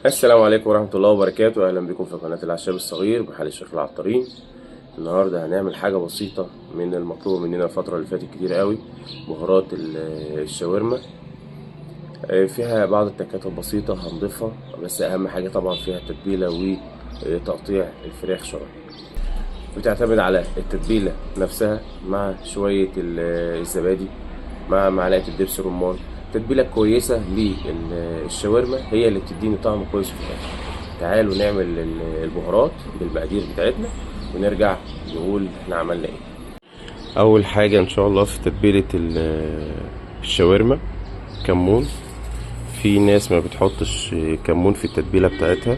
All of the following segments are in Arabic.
السلام عليكم ورحمة الله وبركاته. أهلا بكم في قناة العشاب الصغير بحال الشيخ العطارين. النهاردة هنعمل حاجة بسيطة من المطلوب مننا الفترة اللي فاتت كتير قوي، بهارات الشاورما. فيها بعض التكات البسيطة هنضيفها، بس أهم حاجة طبعا فيها التتبيلة وتقطيع الفراخ شرايح. بتعتمد على التتبيلة نفسها مع شوية الزبادي مع معلقة الدبس رمان. تتبيلة كويسة للشاورما هي اللي بتديني طعم كويس في الآخر. تعالوا نعمل البهارات بالمقادير بتاعتنا ونرجع نقول احنا عملنا ايه. أول حاجة إن شاء الله في تتبيلة الشاورما كمون. في ناس ما بتحطش كمون في التتبيلة بتاعتها،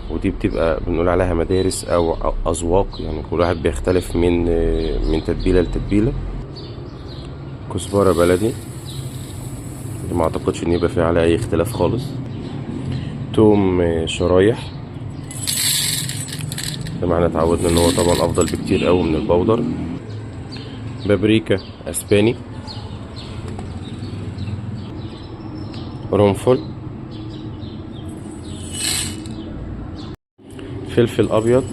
ودي بتبقى بنقول عليها مدارس او اذواق، يعني كل واحد بيختلف من تتبيله لتتبيله. كزبره بلدي دي ما اعتقدش ان يبقى فيها عليها اي اختلاف خالص. توم شرايح زي ما احنا اتعودنا ان هو طبعا افضل بكتير قوي من البودر. بابريكا اسباني، قرنفل، فلفل ابيض،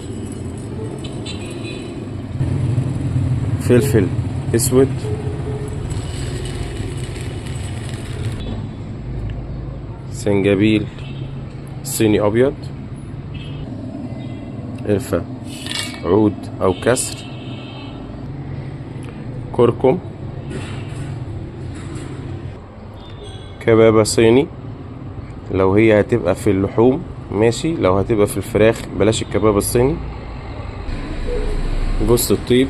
فلفل اسود، سنجبيل صيني ابيض، قرفة عود او كسر، كركم، كبابة صيني لو هي هتبقى في اللحوم ماشي، لو هتبقى في الفراخ بلاش الكباب الصيني. جوز الطيب،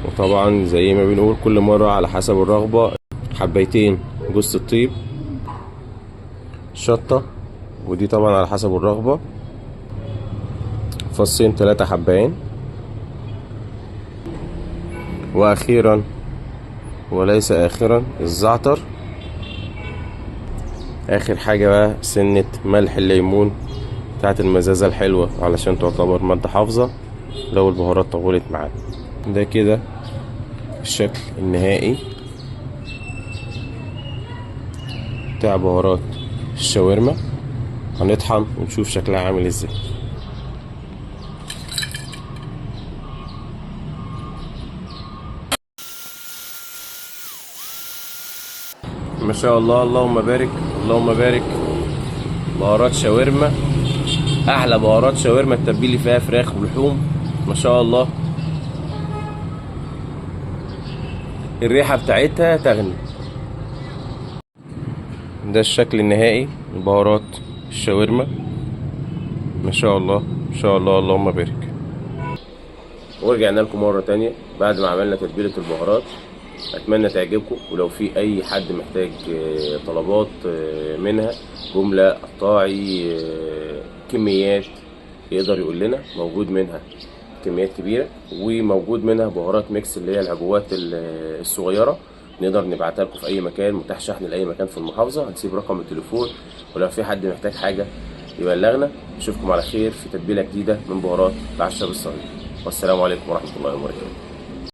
وطبعا زي ما بنقول كل مرة على حسب الرغبة، حبيتين جوز الطيب. شطة، ودي طبعا على حسب الرغبة، فصين 3 حبايين. واخيرا وليس اخرا الزعتر. اخر حاجة بقى سنة ملح الليمون بتاعت المزازة الحلوة، علشان تعتبر مادة حافظة لو البهارات طولت معانا. ده كده الشكل النهائي بتاع بهارات الشاورما. هنطحن ونشوف شكلها عامل ازاي. ما شاء الله، اللهم بارك اللهم بارك. بهارات شاورما، احلى بهارات شاورما، التتبيل اللي فيها فراخ ولحوم ما شاء الله، الريحه بتاعتها تغني. ده الشكل النهائي لبهارات الشاورما، ما شاء الله ما شاء الله اللهم بارك. ورجعنا لكم مره تانية بعد ما عملنا تتبيله البهارات. اتمنى تعجبكم، ولو في اي حد محتاج طلبات منها، جمله، قطاعي، كميات، يقدر يقول لنا. موجود منها كميات كبيره، وموجود منها بهارات ميكس اللي هي العبوات الصغيره، نقدر نبعتها لكم في اي مكان، متاح شحن لاي مكان في المحافظه. هنسيب رقم التليفون، ولو في حد محتاج حاجه يبلغنا. اشوفكم على خير في تتبيله جديده من بهارات العشاب الصغير، والسلام عليكم ورحمه الله وبركاته.